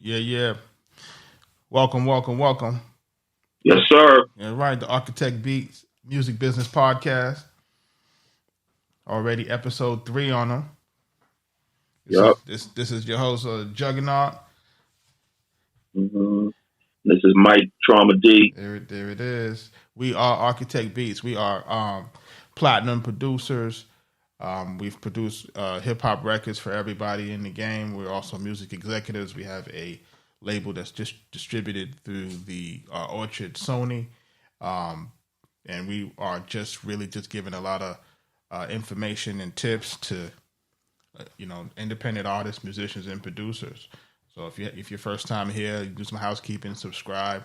Yeah. Welcome. Yes, sir. Yeah, right. The Arkatech Beatz Music Business Podcast. Already episode 3 on them. This is your host, Juggernaut. Mm-hmm. This is Mike Trauma D. There it is. We are Arkatech Beatz. We are platinum producers. We've produced hip hop records for everybody in the game. We're also music executives. We have a label that's just distributed through the Orchard Sony, and we are just giving a lot of information and tips to independent artists, musicians, and producers. So if you're first time here, you do some housekeeping, subscribe,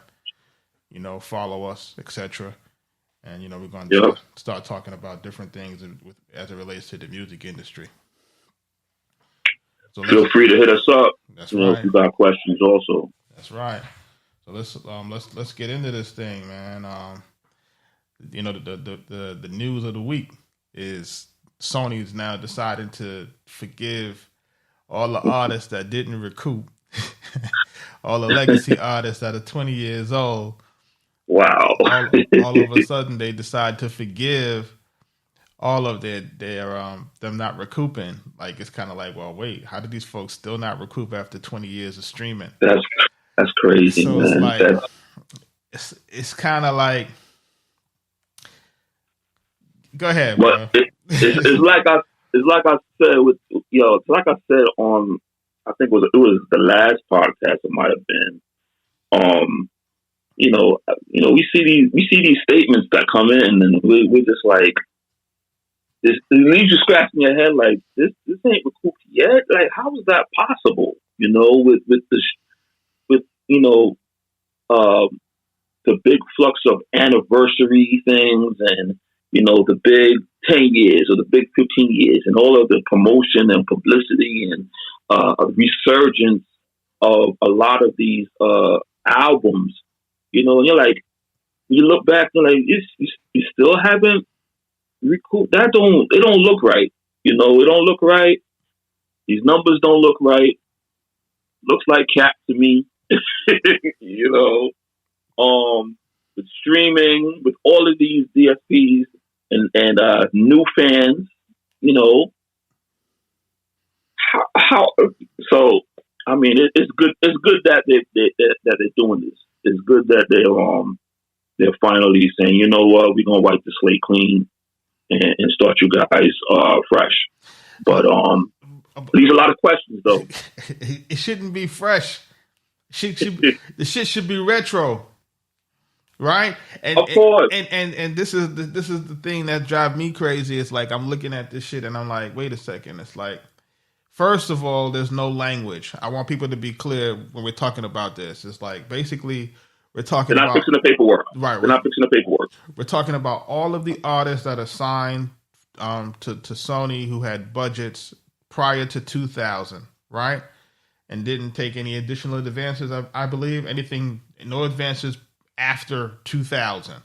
follow us, etc. And we're going to start talking about different things as it relates to the music industry. So feel free to hit us up. That's right. If you got questions, also. That's right. So let's get into this thing, man. The news of the week is Sony's now decided to forgive all the artists that didn't recoup, all the legacy artists that are 20 years old. Wow. all of a sudden they decide to forgive all of their them not recouping. Like, it's kind of like, well, wait, how did these folks still not recoup after 20 years of streaming? That's crazy. So man. It's like it's kind of like, go ahead, bro. It's like I said it's like I said on, I think it was the last podcast, it might have been. We see these statements that come in, and we're just like, this leaves you scratching your head like, this ain't recouped yet. Like, how is that possible? The big flux of anniversary things, and the big 10 years or the big 15 years, and all of the promotion and publicity and a resurgence of a lot of these albums. And you're like, you look back and like, you still haven't recouped. It don't look right. It don't look right. These numbers don't look right. Looks like cap to me. With streaming, with all of these DSPs and new fans, how. So I mean, it's good. It's good that they're doing this. It's good that they're finally saying, you know what, we're gonna wipe the slate clean and start you guys fresh. But leaves a lot of questions though. It shouldn't be fresh. The shit should be retro, right? And, of course. And this is the thing that drives me crazy. It's like, I'm looking at this shit and I'm like, wait a second. It's like, first of all, there's no language. I want people to be clear when we're talking about this. It's like, basically, we're talking about... They're not fixing the paperwork. Right. They're not fixing the paperwork. We're talking about all of the artists that are signed to Sony who had budgets prior to 2000, right? And didn't take any additional advances, I believe. No advances after 2000.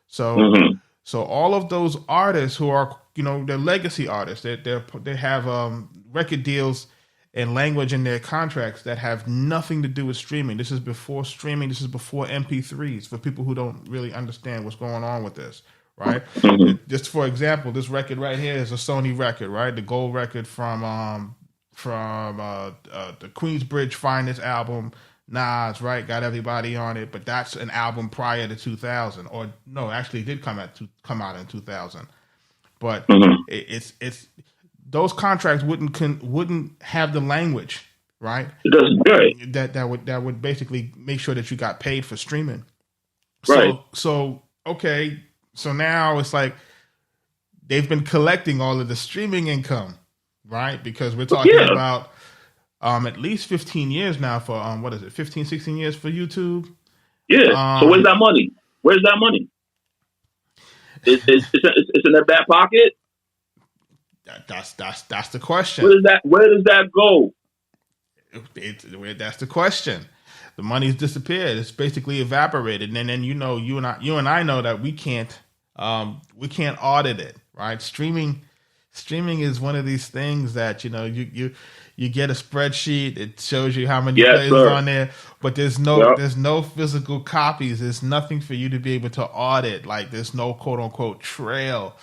So all of those artists who are, they're legacy artists, they have record deals and language in their contracts that have nothing to do with streaming. This is before streaming. This is before MP3s, for people who don't really understand what's going on with this, right? Just for example, this record right here is a Sony record, right? The gold record from the Queensbridge Finest album, Nas, right? Got everybody on it, but that's an album prior to 2000, or no, actually it did come out in 2000. But it's those contracts wouldn't have the language, right? It doesn't. Right. That would basically make sure that you got paid for streaming. Right. So okay. So now it's like they've been collecting all of the streaming income, right? Because we're talking about at least 15 years now for 15, 16 years for YouTube. Yeah. So where's that money? Where's that money? It's in their back pocket. That's the question. Where does that go? That's the question. The money's disappeared. It's basically evaporated, and then you and I know that we can't audit it, right? Streaming streaming is one of these things that, you get a spreadsheet. It shows you how many plays is on there, but there's no physical copies. There's nothing for you to be able to audit. Like there's no quote unquote trail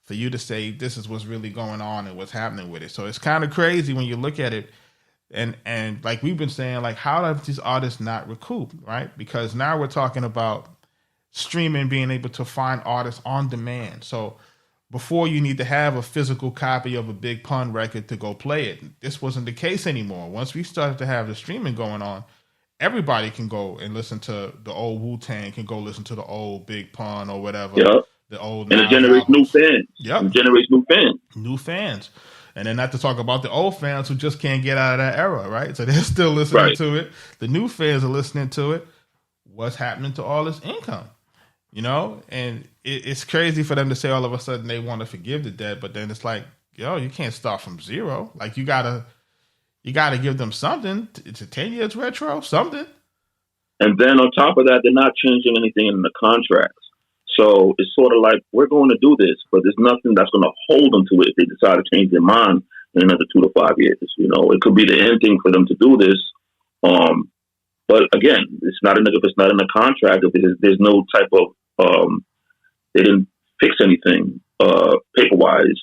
for you to say this is what's really going on and what's happening with it. So it's kind of crazy when you look at it. And like we've been saying, like, how have these artists not recouped, right? Because now we're talking about streaming, being able to find artists on demand. So before, you need to have a physical copy of a Big Pun record to go play it. This wasn't the case anymore. Once we started to have the streaming going on, everybody can go and listen to the old Wu-Tang, can go listen to the old Big Pun or whatever. Yep. The old, and it generates new fans. Yep. It generates new fans. New fans. And then not to talk about the old fans who just can't get out of that era, right? So they're still listening to it. The new fans are listening to it. What's happening to all this income? And it's crazy for them to say all of a sudden they want to forgive the debt, but then it's like, you can't start from zero. Like you gotta give them something. It's a 10 years retro, something. And then on top of that, they're not changing anything in the contracts. So it's sort of like, we're going to do this, but there's nothing that's going to hold them to it if they decide to change their mind in another 2 to 5 years. It could be the end thing for them to do this. But again, if it's not in the contract, if there's no type of, they didn't fix anything paper-wise,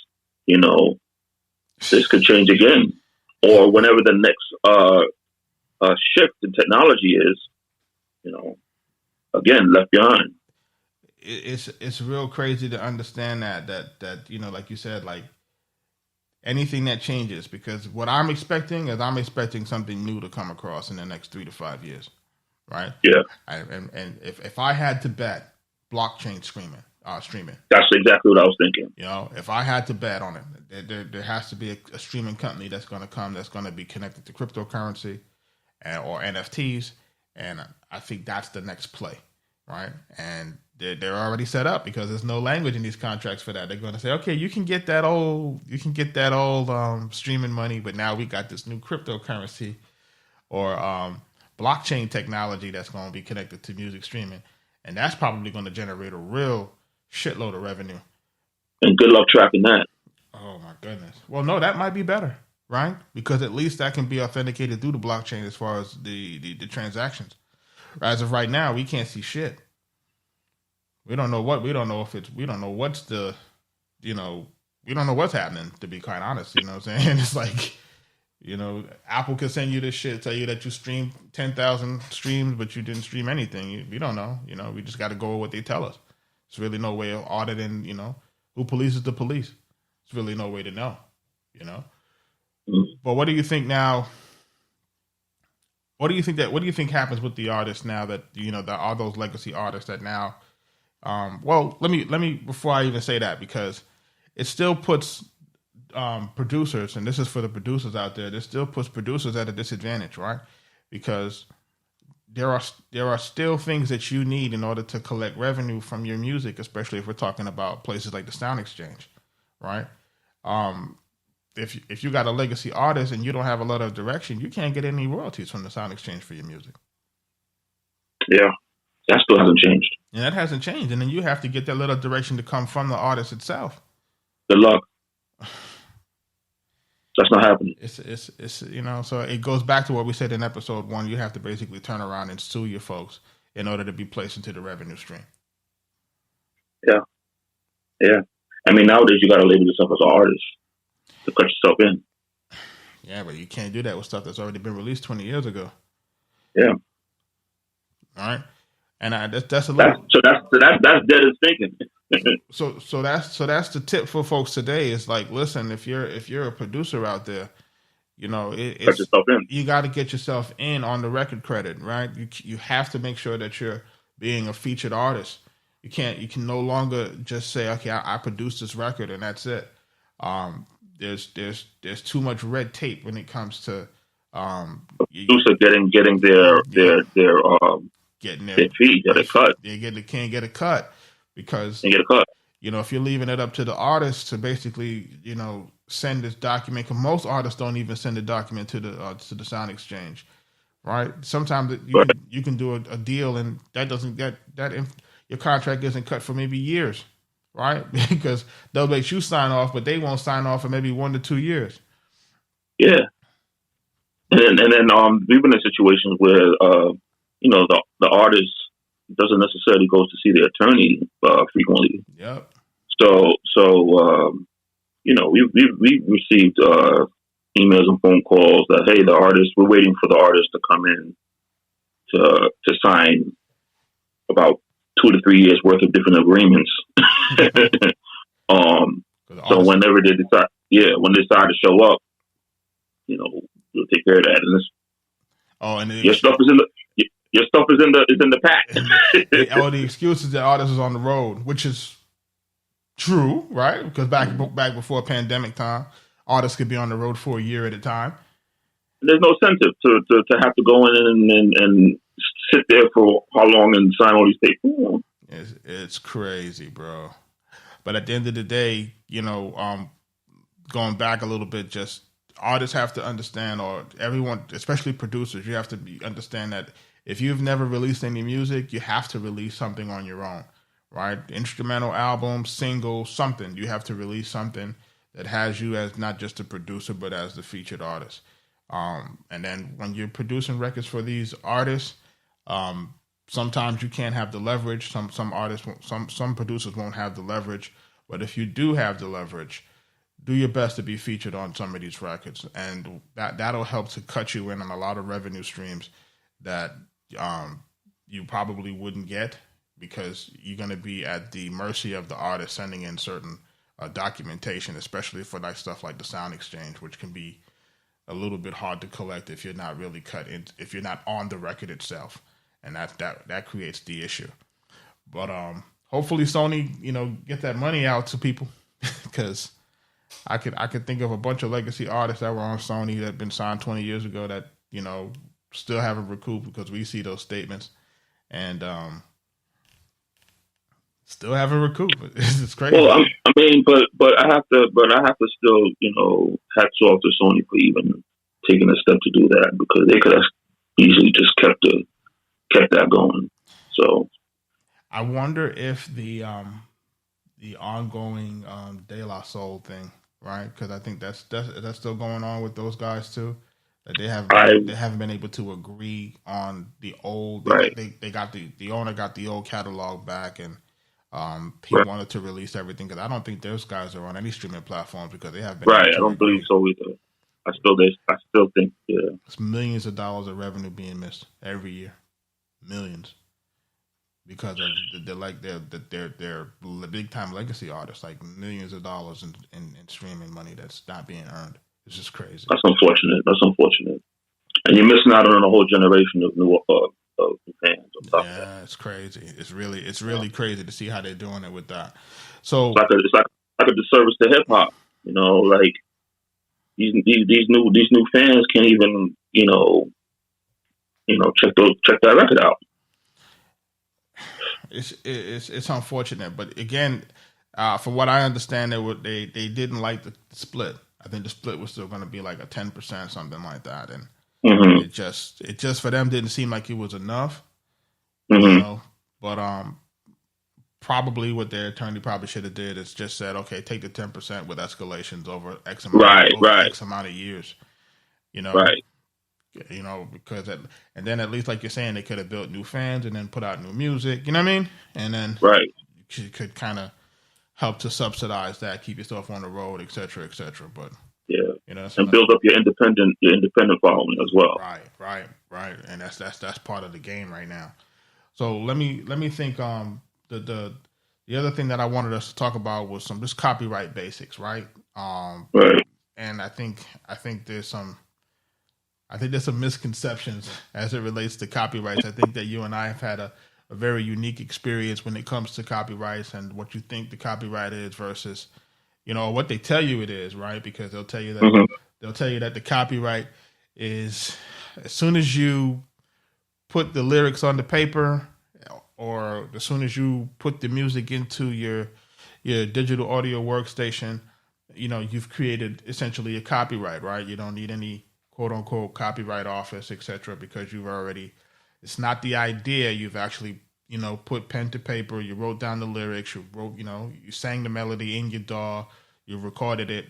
this could change again. Or whenever the next shift in technology is, again, left behind. It's real crazy to understand that like you said, like anything that changes, because what I'm expecting is something new to come across in the next 3 to 5 years, right? Yeah. And if I had to bet, blockchain streaming. That's exactly what I was thinking. If I had to bet on it, there has to be a streaming company that's going to come, that's going to be connected to cryptocurrency or NFTs, and I think that's the next play, right? And they're already set up because there's no language in these contracts for that. They're going to say, okay, you can get that old streaming money, but now we got this new cryptocurrency or blockchain technology that's going to be connected to music streaming, and that's probably going to generate a real shitload of revenue. And good luck tracking that. Oh my goodness. Well, no, that might be better, right? Because at least that can be authenticated through the blockchain as far as the transactions. As of right now, we can't see shit. We don't know what's happening, to be quite honest. You know what I'm saying? It's like, Apple could send you this shit, tell you that you streamed 10,000 streams, but you didn't stream anything. We don't know. We just got to go with what they tell us. There's really no way of auditing, who polices the police. There's really no way to know, But what do you think now? What do you think happens with the artists now that, that are those legacy artists that now, well, let me, before I even say that, because it still puts producers, and this is for the producers out there, this still puts producers at a disadvantage, right? Because there are still things that you need in order to collect revenue from your music, especially if we're talking about places like the Sound Exchange, right? If you got a legacy artist and you don't have a lot of direction, you can't get any royalties from the Sound Exchange for your music. Yeah, that still hasn't changed. And that hasn't changed. And then you have to get that little direction to come from the artist itself. Good luck. That's not happening. It's so it goes back to what we said in episode 1. You have to basically turn around and sue your folks in order to be placed into the revenue stream. Yeah. Yeah. I mean, nowadays you got to label yourself as an artist to cut yourself in. Yeah, but you can't do that with stuff that's already been released 20 years ago. Yeah. All right. And that's a little. That's dead as thinking. So that's the tip for folks today. Is like, listen, if you're a producer out there, cut yourself in. You got to get yourself in on the record credit, right? You have to make sure that you're being a featured artist. You can no longer just say, okay, I produced this record and that's it. There's too much red tape when it comes to producer getting their fee, get a cut. They can't get a cut because they get a cut. If you're leaving it up to the artist to basically, send this document, because most artists don't even send the document to the Sound Exchange, right? Sometimes you can do a deal and that doesn't get that your contract isn't cut for maybe years, right? Because they'll make you sign off, but they won't sign off for maybe 1 to 2 years. Yeah. And then we've been in situations where the artist doesn't necessarily go to see the attorney frequently. Yep. So we've received emails and phone calls that, hey, we're waiting for the artist to come in to sign about 2 to 3 years worth of different agreements. So whenever they decide, when they decide to show up, we'll take care of that. And your stuff is in the pack. The excuse is that artists is on the road, which is true, right? Because back before pandemic time, artists could be on the road for a year at a time. There's no incentive to have to go in and sit there for how long and sign all these papers. It's crazy, bro. But at the end of the day, going back a little bit, just artists have to understand, or everyone, especially producers, you have to understand that if you've never released any music, you have to release something on your own, right? Instrumental album, single, something. You have to release something that has you as not just a producer, but as the featured artist. And then when you're producing records for these artists, sometimes you can't have the leverage. Some artists, some producers won't have the leverage. But if you do have the leverage, do your best to be featured on some of these records, and that'll help to cut you in on a lot of revenue streams that you probably wouldn't get, because you're going to be at the mercy of the artist sending in certain documentation, especially for stuff like the sound exchange, which can be a little bit hard to collect if you're not really if you're not on the record itself, and that creates the issue. But hopefully Sony, get that money out to people, because I could think of a bunch of legacy artists that were on Sony that had been signed 20 years ago that still haven't recouped, because we see those statements, and still haven't recouped. It's crazy. Well, but I have to still, hats off to Sony for even taking a step to do that, because they could have easily just kept that going. So I wonder if the ongoing De La Soul thing, right? Because I think that's still going on with those guys too. That they haven't been able to agree on the old. They got the owner got the old catalog back, and he wanted to release everything, because I don't think those guys are on any streaming platforms, because they have been right. I don't believe so either. I still think it's millions of dollars of revenue being missed every year, millions, because of they're big time legacy artists, like millions of dollars in streaming money that's not being earned. It's just crazy. That's unfortunate. And you're missing out on a whole generation of new fans. Yeah, it's crazy. It's really crazy to see how they're doing it with that. So it's like a disservice to hip hop. Like these new fans can't even check that record out. It's unfortunate, but again, from what I understand, they didn't like the split. I think the split was still going to be like a 10%, something like that, and it just for them didn't seem like it was enough, But probably what their attorney probably should have did is just said, okay, take the 10% with escalations over X amount of years, right. Because and then at least, like you're saying, they could have built new fans and then put out new music, you know what I mean? And then you could kind of help to subsidize that, keep yourself on the road, et cetera, but and build up your independent following as well. Right, and that's part of the game right now. So let me think. The other thing that I wanted us to talk about was just copyright basics, right? Right. And I think there's some misconceptions as it relates to copyrights. I think that you and I have had a very unique experience when it comes to copyrights and what you think the copyright is versus, what they tell you it is, right? Because they'll tell you that the copyright is as soon as you put the lyrics on the paper, or as soon as you put the music into your digital audio workstation, you've created essentially a copyright, right? You don't need any quote unquote copyright office, etc., because it's not the idea, you've actually put pen to paper, you wrote down the lyrics, you wrote, you sang the melody in your DAW, you recorded it,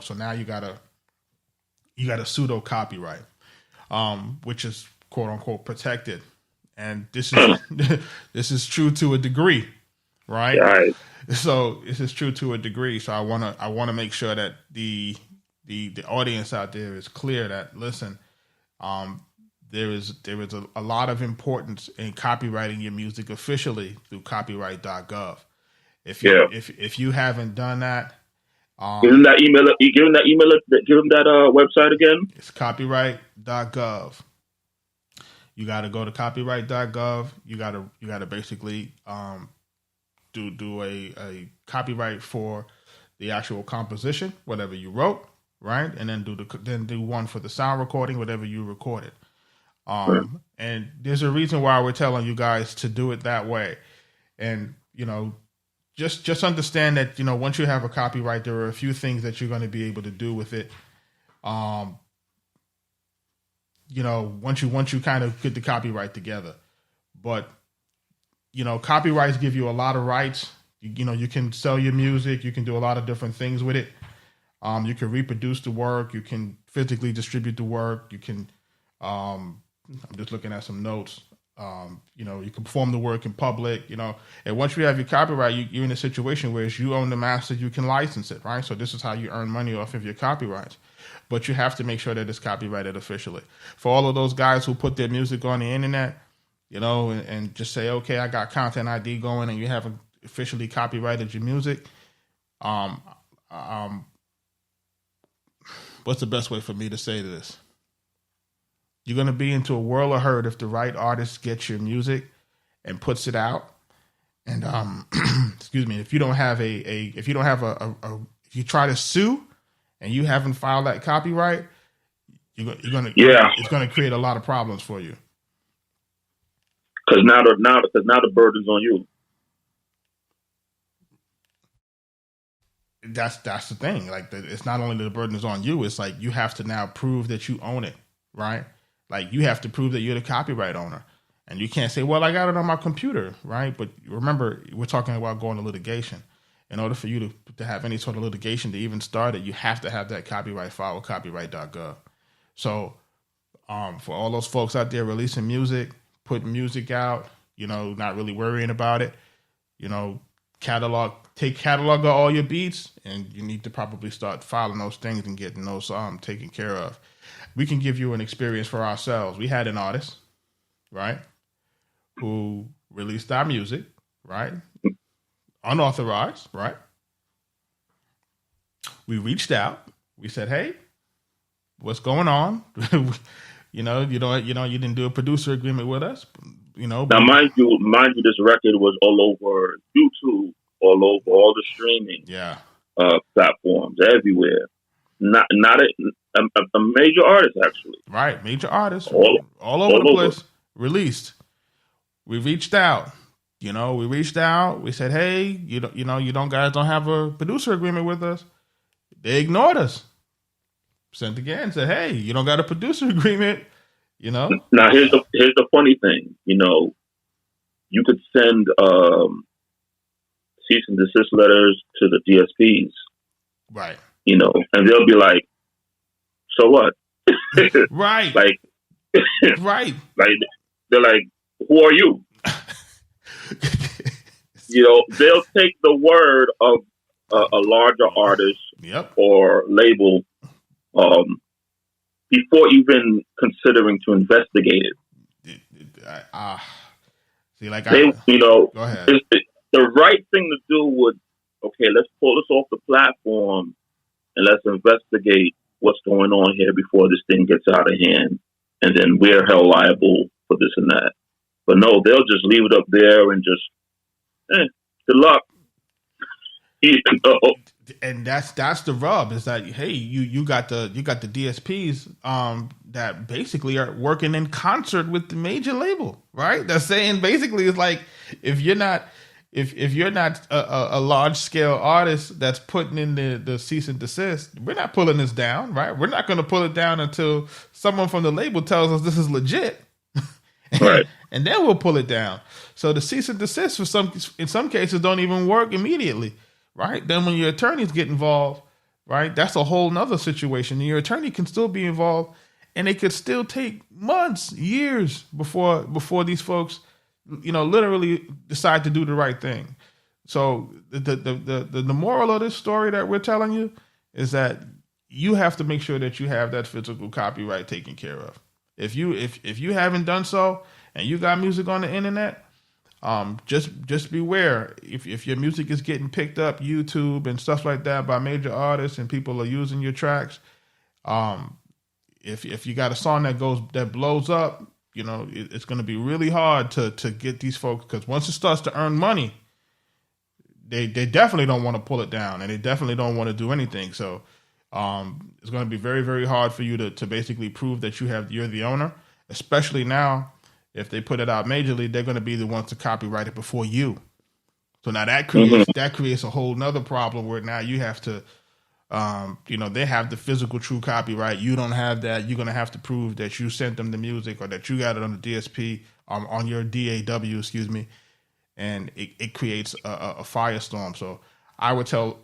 so now you got a pseudo copyright, which is quote unquote protected. And this is this is true to a degree, right? Right. So this is true to a degree. So I wanna make sure that the audience out there is clear that, listen, there is a lot of importance in copyrighting your music officially through copyright.gov. If you haven't done that, give them that email. Give them that email. Give them that website again. It's copyright.gov. You got to go to copyright.gov. You got to basically do a copyright for the actual composition, whatever you wrote, right? And then do one for the sound recording, whatever you recorded. And there's a reason why we're telling you guys to do it that way. And just understand that once you have a copyright, there are a few things that you're going to be able to do with it. Once you kind of get the copyright together, but copyrights give you a lot of rights. You can sell your music, you can do a lot of different things with it. You can reproduce the work, you can physically distribute the work, you can I'm just looking at some notes. You can perform the work in public, and once you have your copyright, you're in a situation where if you own the master, you can license it, right? So this is how you earn money off of your copyrights. But you have to make sure that it's copyrighted officially. For all of those guys who put their music on the internet, and just say, okay, I got Content ID going, and you haven't officially copyrighted your music. What's the best way for me to say this? You're going to be into a world of hurt if the right artist gets your music and puts it out. And excuse me, if you don't have if you try to sue and you haven't filed that copyright, it's going to create a lot of problems for you. Because now the burden's on you. That's the thing. Like, it's not only the burden is on you. It's like you have to now prove that you own it, right? Like, you have to prove that you're the copyright owner. And you can't say, well, I got it on my computer, right? But remember, we're talking about going to litigation. In order for you to have any sort of litigation to even start it, you have to have that copyright file with copyright.gov. So for all those folks out there releasing music, putting music out, not really worrying about it, take catalog of all your beats, and you need to probably start filing those things and getting those taken care of. We can give you an experience for ourselves. We had an artist, right, who released our music, right, unauthorized, right. We reached out. We said, hey, what's going on? you didn't do a producer agreement with us. Now, mind you, this record was all over YouTube, all over all the streaming platforms, everywhere. Not a major artist, actually. Right, major artist, all over the place, released. We reached out. We said, hey, you guys don't have a producer agreement with us. They ignored us. Sent again, said, hey, you don't got a producer agreement. Now here's the funny thing. You could send cease and desist letters to the DSPs, right? And they'll be like, so what? Right. Like, right. Like, they're like, who are you? They'll take the word of a larger artist or label before even considering to investigate it. Go ahead. The right thing to do would, okay, let's pull this off the platform and let's investigate what's going on here before this thing gets out of hand, and then we're held liable for this and that. But no, they'll just leave it up there and just, good luck. And that's the rub, is that, hey, you got the DSPs that basically are working in concert with the major label, right? They're saying basically it's like, if you're not a large scale artist that's putting in the cease and desist, we're not pulling this down, right? We're not going to pull it down until someone from the label tells us this is legit. Right. And then we'll pull it down. So the cease and desist in some cases don't even work immediately, right? Then when your attorneys get involved, right, that's a whole nother situation. And your attorney can still be involved, and it could still take months, years before these folks, literally decide to do the right thing. So the moral of this story that we're telling you is that you have to make sure that you have that physical copyright taken care of. If you haven't done so and you got music on the internet, just beware. If your music is getting picked up, YouTube and stuff like that by major artists and people are using your tracks, if you got a song that blows up, it's going to be really hard to get these folks, because once it starts to earn money, they definitely don't want to pull it down, and they definitely don't want to do anything. So it's going to be very, very hard for you to basically prove that you're the owner, especially now. If they put it out majorly, they're going to be the ones to copyright it before you. So now that creates a whole nother problem where now you have to, they have the physical true copyright. You don't have that. You're going to have to prove that you sent them the music or that you got it on the DSP, on your DAW, excuse me. And it creates a firestorm. So I would tell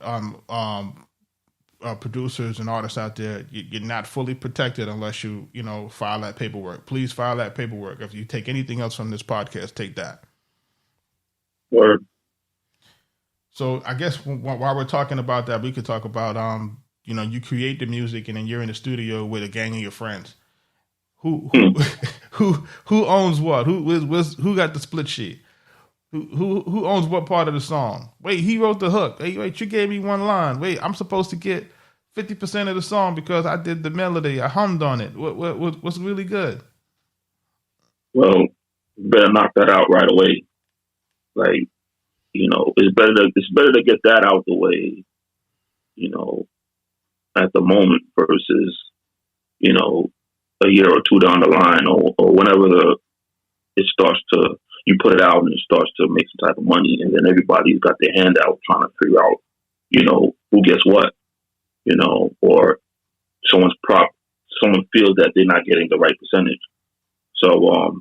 producers and artists out there, you're not fully protected unless you file that paperwork. Please file that paperwork. If you take anything else from this podcast, take that. Word. So I guess while we're talking about that, we could talk about you create the music and then you're in the studio with a gang of your friends. Who owns what? Who got the split sheet? Who owns what part of the song? Wait, he wrote the hook. Hey, wait, you gave me one line. Wait, I'm supposed to get 50% of the song because I did the melody. I hummed on it. What's really good? Well, you better knock that out right away. Like, it's better to get that out the way, at the moment versus, a year or two down the line or whenever it starts to, you put it out and it starts to make some type of money, and then everybody's got their hand out trying to figure out, who gets what, or someone feels that they're not getting the right percentage. So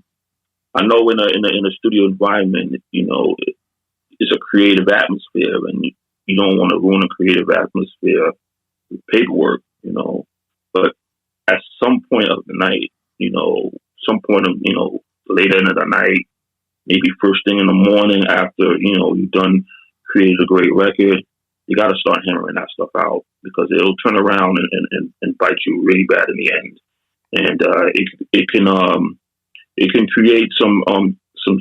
I know in a studio environment, it's a creative atmosphere, and you don't want to ruin a creative atmosphere with paperwork, But at some point of the night, later into the night, maybe first thing in the morning after, you've done created a great record, you got to start hammering that stuff out, because it'll turn around and bite you really bad in the end. And it can create some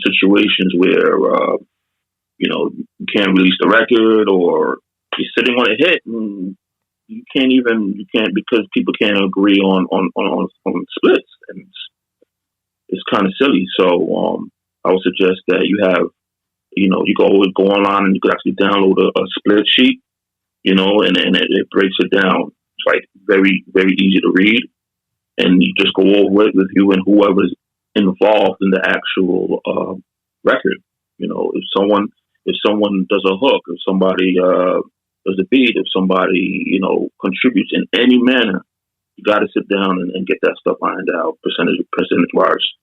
situations where, you can't release the record, or you're sitting on a hit and you can't because people can't agree on splits, and it's kind of silly. So, I would suggest that you have, you can always go online and you can actually download a split sheet, and it breaks it down. It's like very, very easy to read, and you just go over it with you and whoever's involved in the actual record. If someone does a hook, if somebody does a beat, if somebody contributes in any manner, you got to sit down and get that stuff ironed out percentage wise.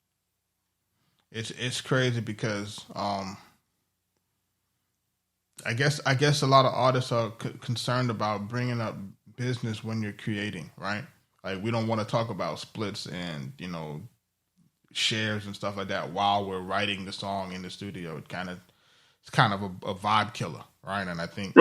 It's crazy because I guess a lot of artists are concerned about bringing up business when you're creating, right? Like, we don't want to talk about splits and shares and stuff like that while we're writing the song in the studio. It's kind of a vibe killer, right? And I think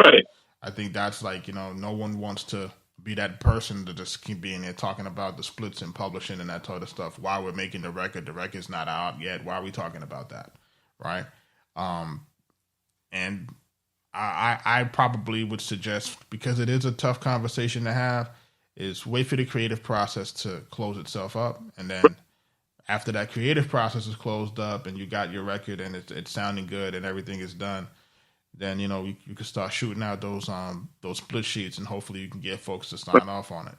that's like, no one wants to be that person to just keep being there talking about the splits and publishing and that sort of stuff while we're making the record. The record's not out yet. Why are we talking about that, right? And I probably would suggest, because it is a tough conversation to have, is wait for the creative process to close itself up, and then after that creative process is closed up and you got your record and it's sounding good and everything is done, then you can start shooting out those split sheets, and hopefully you can get folks to sign off on it.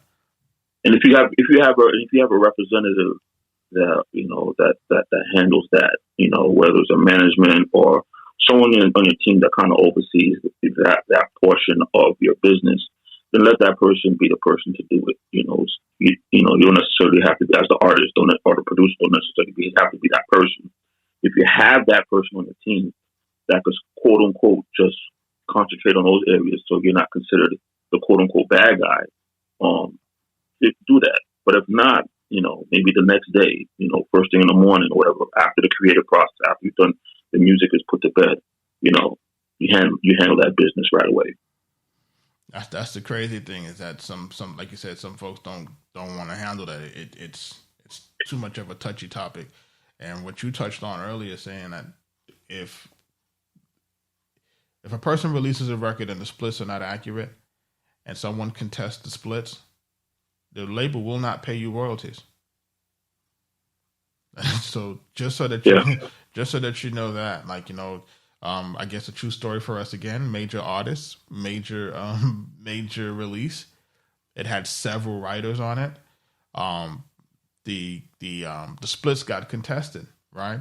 And if you have a representative that handles that, whether it's a management or someone on your team that kind of oversees that portion of your business, then let that person be the person to do it. you don't necessarily have to be, as the artist, or the producer, don't necessarily have to be that person. If you have that person on the team that could, quote unquote, just concentrate on those areas, so you're not considered the quote unquote bad guy, do that. But if not, maybe the next day, first thing in the morning or whatever, after the creative process, after you've done the music is put to bed, you handle that business right away. That's the crazy thing, is that some like you said, some folks don't want to handle that. It's too much of a touchy topic. And what you touched on earlier, saying that if a person releases a record and the splits are not accurate, and someone contests the splits, the label will not pay you royalties. So just so that you know that, like, I guess a true story for us again. Major artists, major release. It had several writers on it. The splits got contested, right?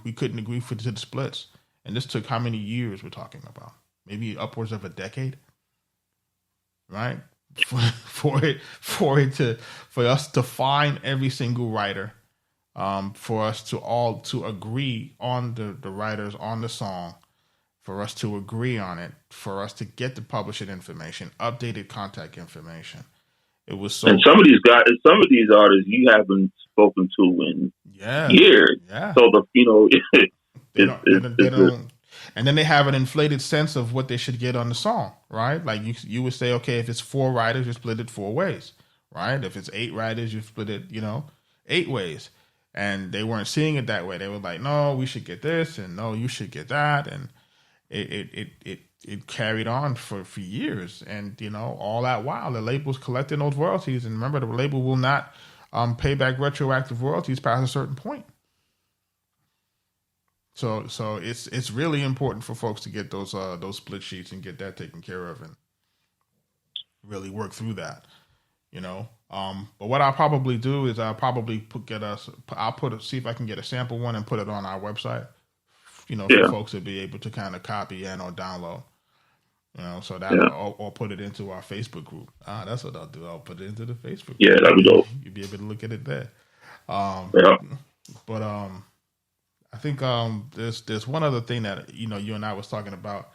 We couldn't agree to the splits, and this took how many years we're talking about? Maybe upwards of a decade, right? For us to find every single writer, for us to agree on the writers on the song, for us to agree on it, for us to get the publishing information, updated contact information. It was so. And some of these artists you haven't spoken to in years. Yeah. So and then they have an inflated sense of what they should get on the song, right? Like you would say, okay, if it's 4 writers, you split it 4 ways, right? If it's 8 writers, you split it, 8 ways. And they weren't seeing it that way. They were like, no, we should get this, and no, you should get that, and it carried on for years. And all that while the label's collecting those royalties. And remember, the label will not pay back retroactive royalties past a certain point. So it's really important for folks to get those split sheets and get that taken care of and really work through that. But what I'll probably do is I'll probably see if I can get a sample one and put it on our website, for folks to be able to kind of copy and or download, so that or put it into our Facebook group. That's what I'll do. I'll put it into the Facebook group. Yeah, that'd be dope. You'll be able to look at it there. But I think there's one other thing that you and I was talking about,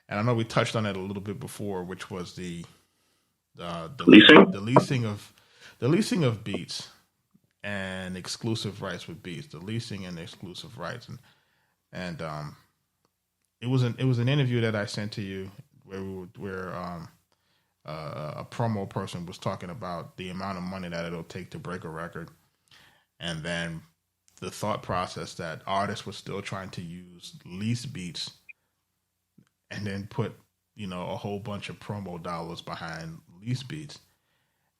and I know we touched on it a little bit before, which was the leasing of beats and exclusive rights with beats, the leasing and the exclusive rights, and it was an interview that I sent to you where a promo person was talking about the amount of money that it'll take to break a record, and then the thought process that artists were still trying to use leased beats and then put a whole bunch of promo dollars behind lease beats.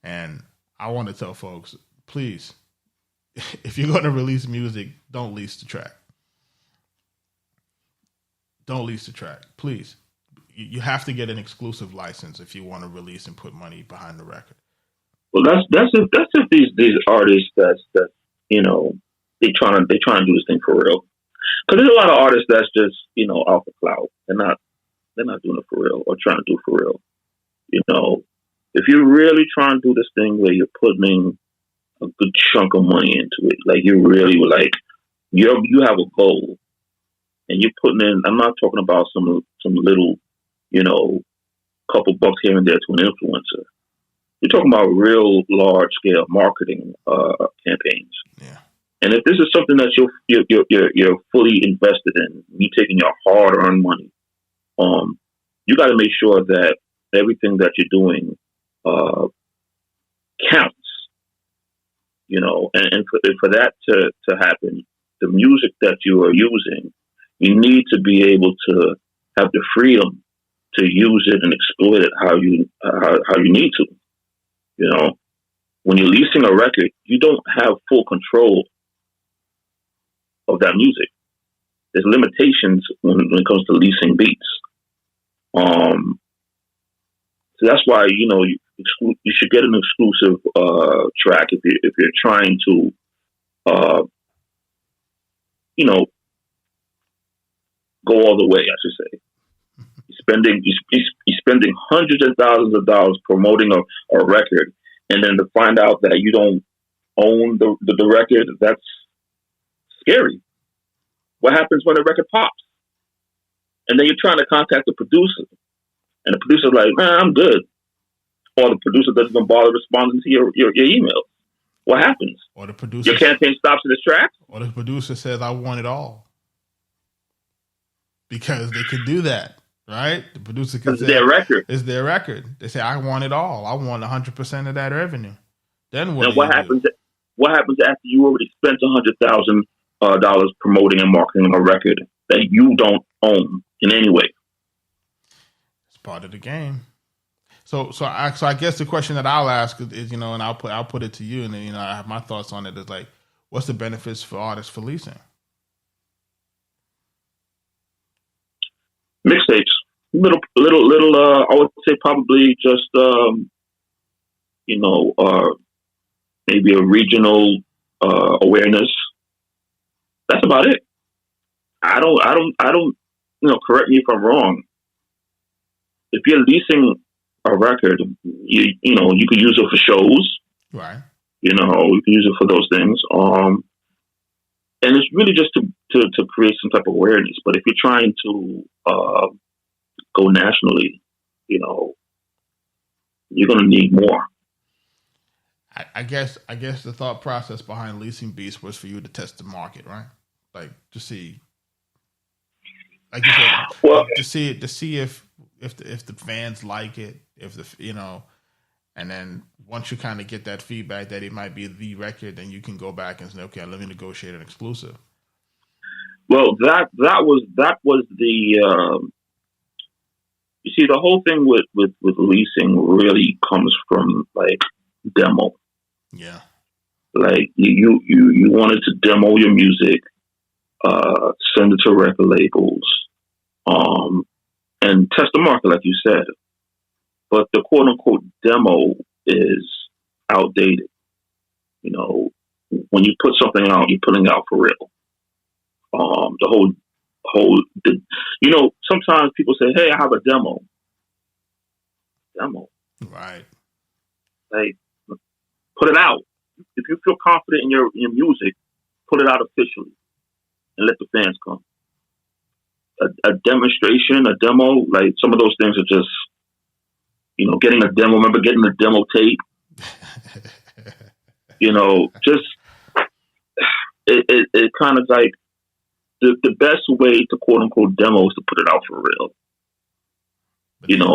And I want to tell folks, please, if you're going to release music, don't lease the track. Don't lease the track, please. You have to get an exclusive license if you want to release and put money behind the record. Well, that's if these artists that they trying to do this thing for real. Because there's a lot of artists that's just off the cloud. They're not doing it for real or trying to do it for real. If you're really trying to do this thing where you're putting in a good chunk of money into it, like you really were like, you have a goal and you're putting in, I'm not talking about some little, couple bucks here and there to an influencer. You're talking about real large scale marketing campaigns. Yeah. And if this is something that you're fully invested in, you taking your hard earned money, you got to make sure that everything that you're doing counts, and for that to happen, the music that you are using, you need to be able to have the freedom to use it and exploit it how you need to. When you're leasing a record, you don't have full control of that music. There's limitations when it comes to leasing beats. So that's why you should get an exclusive track if you're trying to go all the way. I should say you're spending hundreds of thousands of dollars promoting a record, and then to find out that you don't own the record, that's scary. What happens when the record pops? And then you're trying to contact the producer, and the producer's like, "Man, I'm good," or the producer doesn't even bother responding to your email. What happens? Or the producer, your campaign stops in its tracks. Or the producer says, "I want it all," because they can do that, right? The producer can say, their record. It's their record. They say, "I want it all. I want 100% of that revenue." Then what happens? What happens after you already spent $100,000 promoting and marketing a record that you don't own in any way? It's part of the game. So I guess the question that I'll ask is, and I'll put it to you, and then, I have my thoughts on it. Is like, what's the benefits for artists for leasing? Mixtapes, little. I would say probably just, maybe a regional awareness. That's about it. I don't. Correct me if I'm wrong. If you're leasing a record, you could use it for shows, right? You can use it for those things. And it's really just to create some type of awareness. But if you're trying to go nationally, you're going to need more. I guess the thought process behind leasing Beats was for you to test the market, right? Like to see, like you said, well, to see if the fans like it, and then once you kind of get that feedback that it might be the record, then you can go back and say, okay, let me negotiate an exclusive. Well, that was the you see, the whole thing with leasing really comes from like demo. Yeah. Like you wanted to demo your music, send it to record labels, and test the market, like you said. But the quote unquote demo is outdated. When you put something out, you're putting it out for real. Sometimes people say, "Hey, I have a demo." Demo, right? Like, put it out. If you feel confident in your music, put it out officially, and let the fans come. A demonstration, a demo, like some of those things are just, getting a demo. Remember getting a demo tape? Just it kind of like the best way to quote unquote demo is to put it out for real.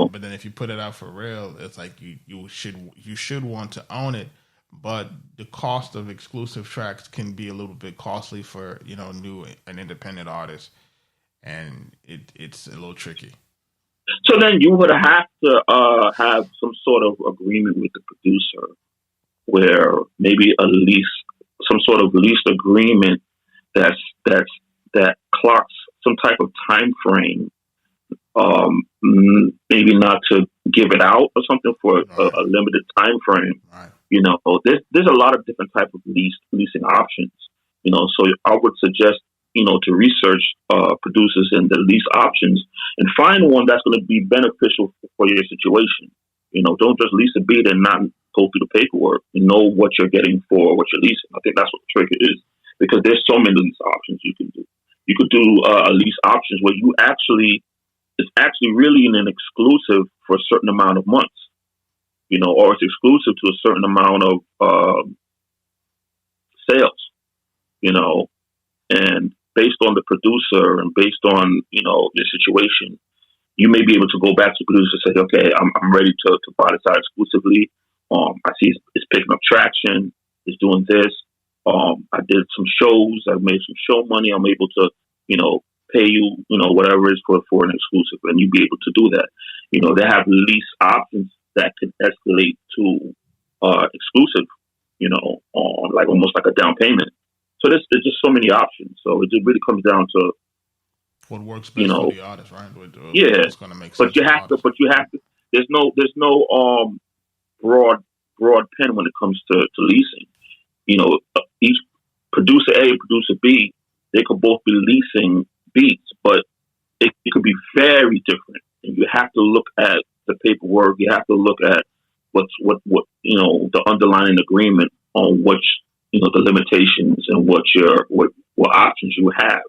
But then if you put it out for real, it's like you should want to own it, but the cost of exclusive tracks can be a little bit costly for new and independent artists, and it's a little tricky. So then you would have to have some sort of agreement with the producer, where maybe some sort of lease agreement that clocks some type of time frame. Maybe not to give it out or something for a limited time frame. Right. There's a lot of different types of leasing options. So I would suggest to research producers and the lease options and find one that's going to be beneficial for your situation. Don't just lease a beat and not go through the paperwork. Know what you're getting for what you're leasing. I think that's what the trick is, because there's so many lease options you can do. You could do lease options where it's actually really an exclusive for a certain amount of months, or it's exclusive to a certain amount of sales, and based on the producer and based on, your situation, you may be able to go back to the producer and say, okay, I'm ready to buy this out exclusively. I see it's picking up traction. It's doing this. I did some shows. I made some show money. I'm able to, pay you, whatever it is for an exclusive, and you'd be able to do that. They have lease options that can escalate to exclusive, on like almost like a down payment. So there's just so many options. So it just really comes down to what works best for the artist, right? What's going to make sense. But you have to. There's no broad pen when it comes to leasing. Each producer A and producer B, they could both be leasing beats, but it could be very different. And you have to look at the paperwork. You have to look at what the underlying agreement on which the limitations and what options you have.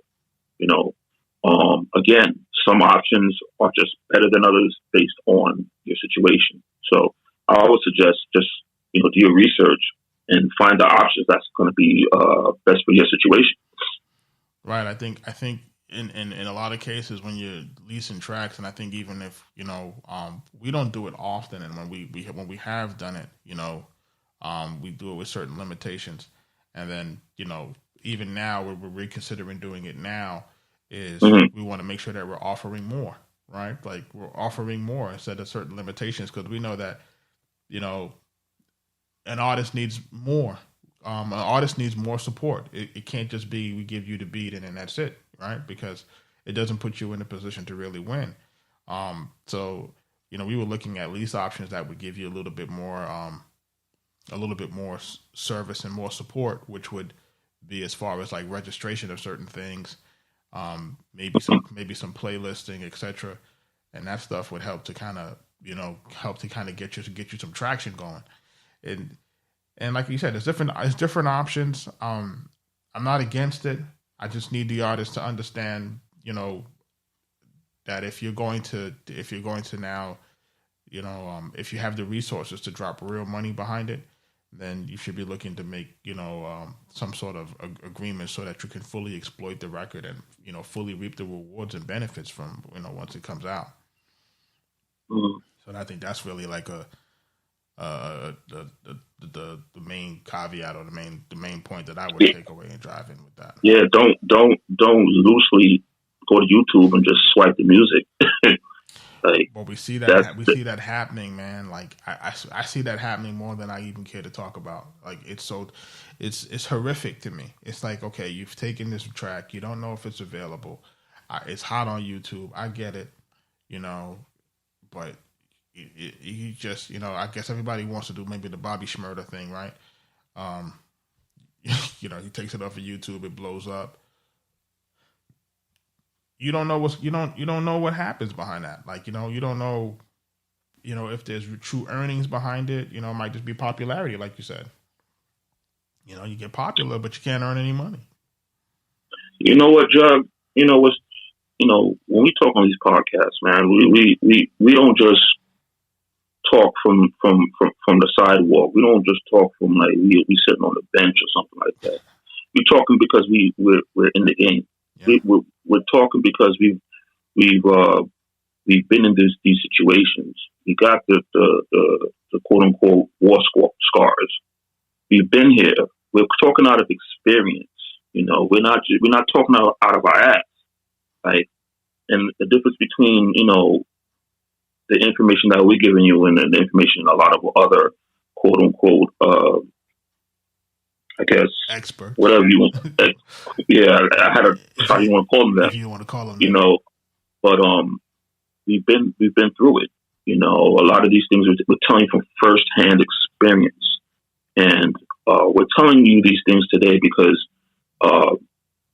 Again, some options are just better than others based on your situation. So I always suggest just do your research and find the options that's going to be best for your situation. Right. I think in a lot of cases when you're leasing tracks, and I think even if we don't do it often, and when we have done it, we do it with certain limitations, and then even now we're reconsidering doing it now. Is we want to make sure that we're offering more, right? Like we're offering more instead of certain limitations, because we know that an artist needs more. An artist needs more support. It can't just be we give you the beat and then that's it, right? Because it doesn't put you in a position to really win. So we were looking at lease options that would give you a little bit more service and more support, which would be as far as like registration of certain things, maybe some playlisting, etc. And that stuff would help to kind of get you some traction going. And like you said, there's different options. I'm not against it. I just need the artist to understand, that if you're going to now, if you have the resources to drop real money behind it, then you should be looking to make, some sort of agreement so that you can fully exploit the record and, fully reap the rewards and benefits from, once it comes out. Mm-hmm. So I think that's really like the main caveat or the main point that I would take away and drive in with that. Yeah, don't loosely go to YouTube and just swipe the music. Well, we see that happening, man. Like I see that happening more than I even care to talk about. Like it's horrific to me. It's like, okay, you've taken this track, you don't know if it's available. It's hot on YouTube. I get it, but you just, I guess everybody wants to do maybe the Bobby Shmurda thing, right? He takes it off of YouTube, it blows up. You don't know you don't know what happens behind that. Like, you don't know, if there's true earnings behind it. It might just be popularity, like you said. You get popular, but you can't earn any money. You know what, Jug? When we talk on these podcasts, man, we don't just talk from the sidewalk. We don't just talk from like we sitting on the bench or something like that. We're talking because we're in the game. Yeah. We're talking because we've been in these situations. We got the quote unquote war scars. We've been here. We're talking out of experience. We're not talking out of our ass. Like, and the difference between the information that we're giving you and the information a lot of other quote unquote I guess experts, whatever you want. Yeah, I had how you want to call them that. If you want to call them, that. But we've been through it. A lot of these things we're telling you from firsthand experience, and we're telling you these things today because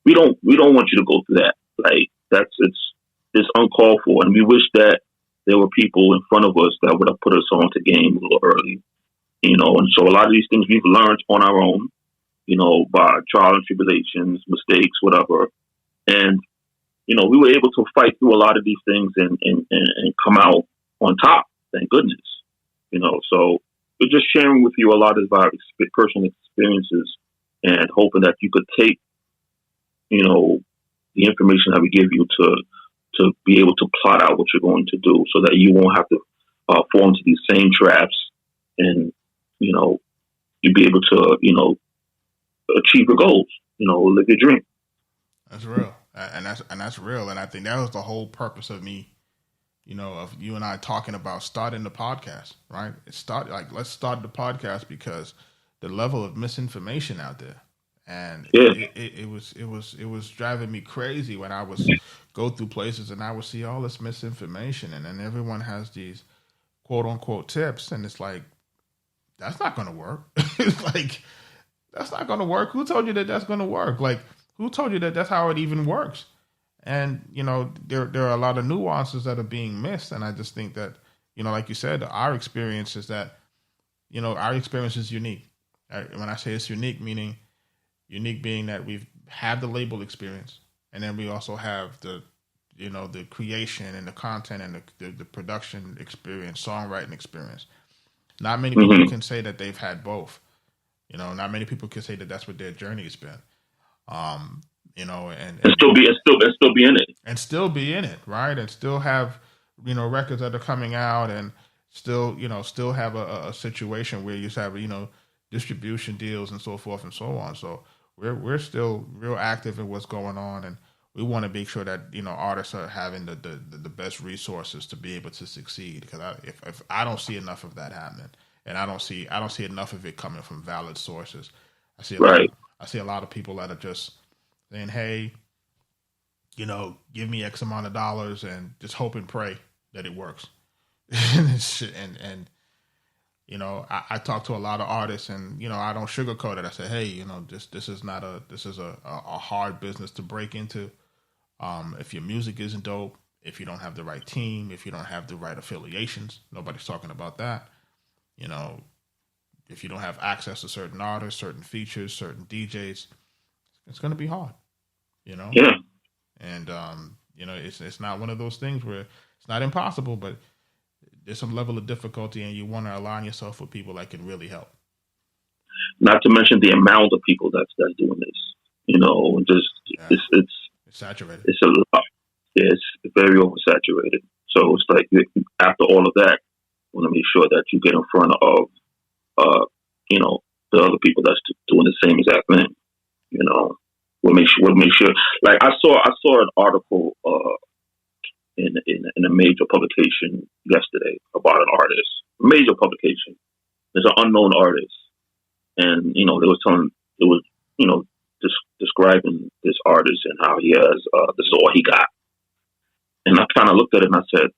we don't want you to go through that. Like it's uncalled for, and we wish that there were people in front of us that would have put us on to game a little early. And so a lot of these things we've learned on our own. By trial and tribulations, mistakes, whatever. And, we were able to fight through a lot of these things and come out on top, thank goodness. So we're just sharing with you a lot of our personal experiences and hoping that you could take, the information that we give you to be able to plot out what you're going to do so that you won't have to fall into these same traps and, you'll be able to, achieve your goals, live your dream. That's real. And that's real. And I think that was the whole purpose of me, of you and I talking about starting the podcast, right? Let's start the podcast because the level of misinformation out there. And it was driving me crazy when I was go through places and I would see all this misinformation and then everyone has these quote unquote tips and it's like, that's not going to work. It's like, that's not going to work. Who told you that that's going to work? Like, who told you that that's how it even works? And, there are a lot of nuances that are being missed. And I just think that, like you said, our experience is that, our experience is unique. When I say it's unique, meaning unique being that we've had the label experience, and then we also have the creation and the content and the production experience, songwriting experience. Not many people can say that they've had both. Not many people can say that that's what their journey has been. And still be in it, and still be in it, right? And still have records that are coming out, and still have a situation where you have distribution deals and so forth and so on. So we're still real active in what's going on, and we want to make sure that artists are having the best resources to be able to succeed. Because if I don't see enough of that happening, and I don't see enough of it coming from valid sources. I see a lot of people that are just saying, "Hey, give me X amount of dollars and just hope and pray that it works." and I talk to a lot of artists, and I don't sugarcoat it. I say, "Hey, this is a hard business to break into. If your music isn't dope, if you don't have the right team, if you don't have the right affiliations, nobody's talking about that. If you don't have access to certain artists, certain features, certain DJs, it's going to be hard, Yeah. And, it's not one of those things where it's not impossible, but there's some level of difficulty, and you want to align yourself with people that can really help. Not to mention the amount of people that's doing this, it's saturated. It's a lot. Yeah, it's very oversaturated. So it's like after all of that, you want to make sure that you get in front of, the other people that's doing the same exact thing. We'll make sure. Like I saw an article in a major publication yesterday about an artist. Major publication. There's an unknown artist, and describing this artist and how he has this is all he got. And I kind of looked at it and I said,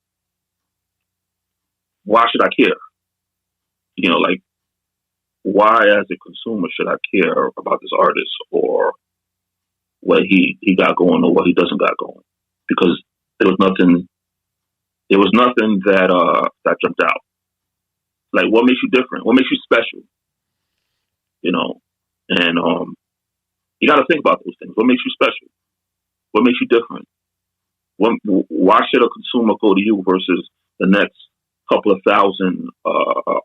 why should I care? Why as a consumer should I care about this artist or what he got going or what he doesn't got going? Because there was nothing that jumped out. Like, what makes you different? What makes you special? And you got to think about those things. What makes you special? What makes you different? Why should a consumer go to you versus the next couple of thousand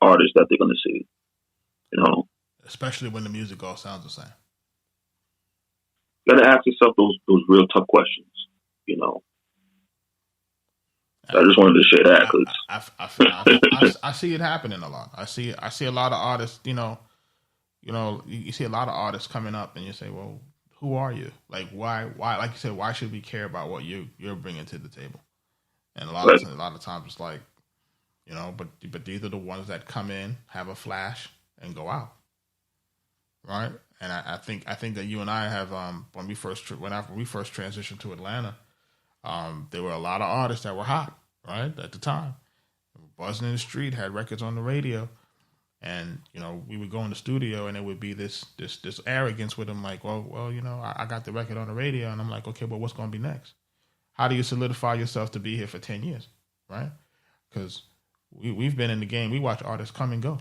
artists that they're going to see? Especially when the music all sounds the same. You got to ask yourself those real tough questions. I just wanted to share that. I see it happening a lot. I see a lot of artists. You see a lot of artists coming up, and you say, "Well, who are you? Like, why? Like you said, why should we care about what you're bringing to the table?" And a lot of times it's like, but these are the ones that come in, have a flash, and go out, right? And I think that you and I have when we first transitioned to Atlanta, there were a lot of artists that were hot, right, at the time, buzzing in the street, had records on the radio. And, we would go in the studio and it would be this arrogance with them, like, well, I got the record on the radio. And I'm like, okay, but what's going to be next? How do you solidify yourself to be here for 10 years, right? Because we've been in the game. We watch artists come and go,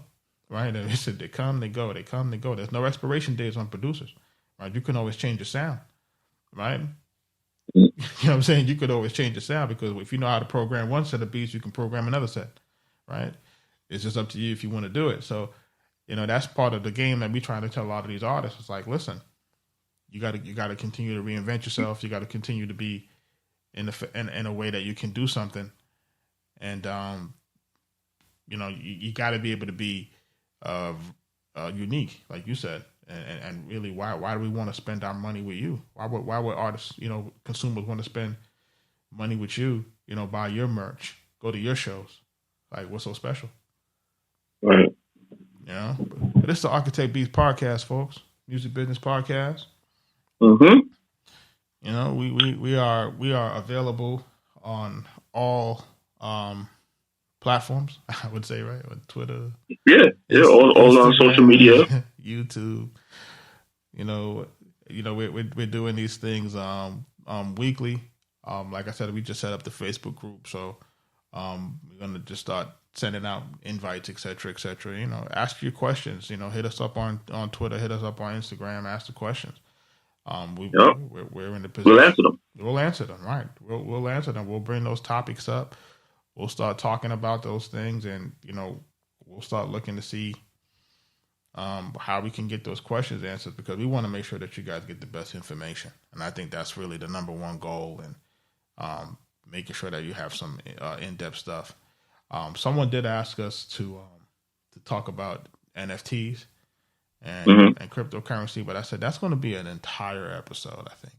right? And they come, they go, they come, they go. There's no expiration dates on producers, right? You can always change your sound, right? You know what I'm saying? You could always change your sound because if you know how to program one set of beats, you can program another set, right? It's just up to you if you want to do it. So, that's part of the game that we try to tell a lot of these artists. It's like, listen, you got to continue to reinvent yourself. You got to continue to be in a way that you can do something, and you got to be able to be unique, like you said, and really, why do we want to spend our money with you? Why would artists, consumers want to spend money with you? Buy your merch, go to your shows. Like, what's so special? Right. But it's the Arkatech Beatz podcast, folks. Music business podcast. Mm-hmm. We are available on all platforms. I would say, right, on Twitter. Yeah, all on social media, YouTube. We're doing these things weekly. Like I said, we just set up the Facebook group, so we're gonna just start sending out invites, et cetera, ask your questions. Hit us up on Twitter, hit us up on Instagram, ask the questions. We're in the position. We'll answer them. We'll answer them, right? We'll answer them. We'll bring those topics up. We'll start talking about those things, and we'll start looking to see how we can get those questions answered, because we want to make sure that you guys get the best information. And I think that's really the number one goal, and making sure that you have some in-depth stuff. Someone did ask us to talk about NFTs and cryptocurrency, but I said that's going to be an entire episode, I think.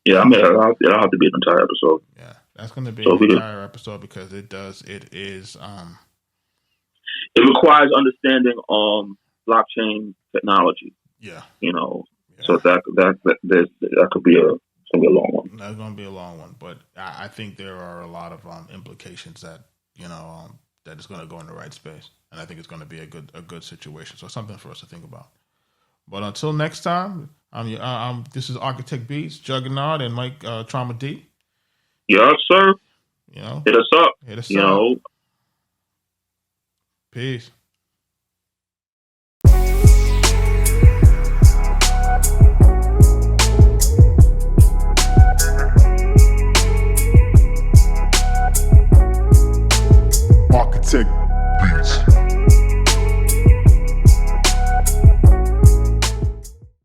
Yeah, I mean, it'll have to be an entire episode. Yeah, that's going to be an entire episode, because it requires understanding blockchain technology. Yeah. So that could be a long one. That's going to be a long one, but I think there are a lot of implications that that is going to go in the right space, and I think it's going to be a good situation. So something for us to think about. But until next time, this is Arkatech Beatz, Juggernaut, and Mike Trauma D. Yes, sir. Hit us up. Peace. Arkatech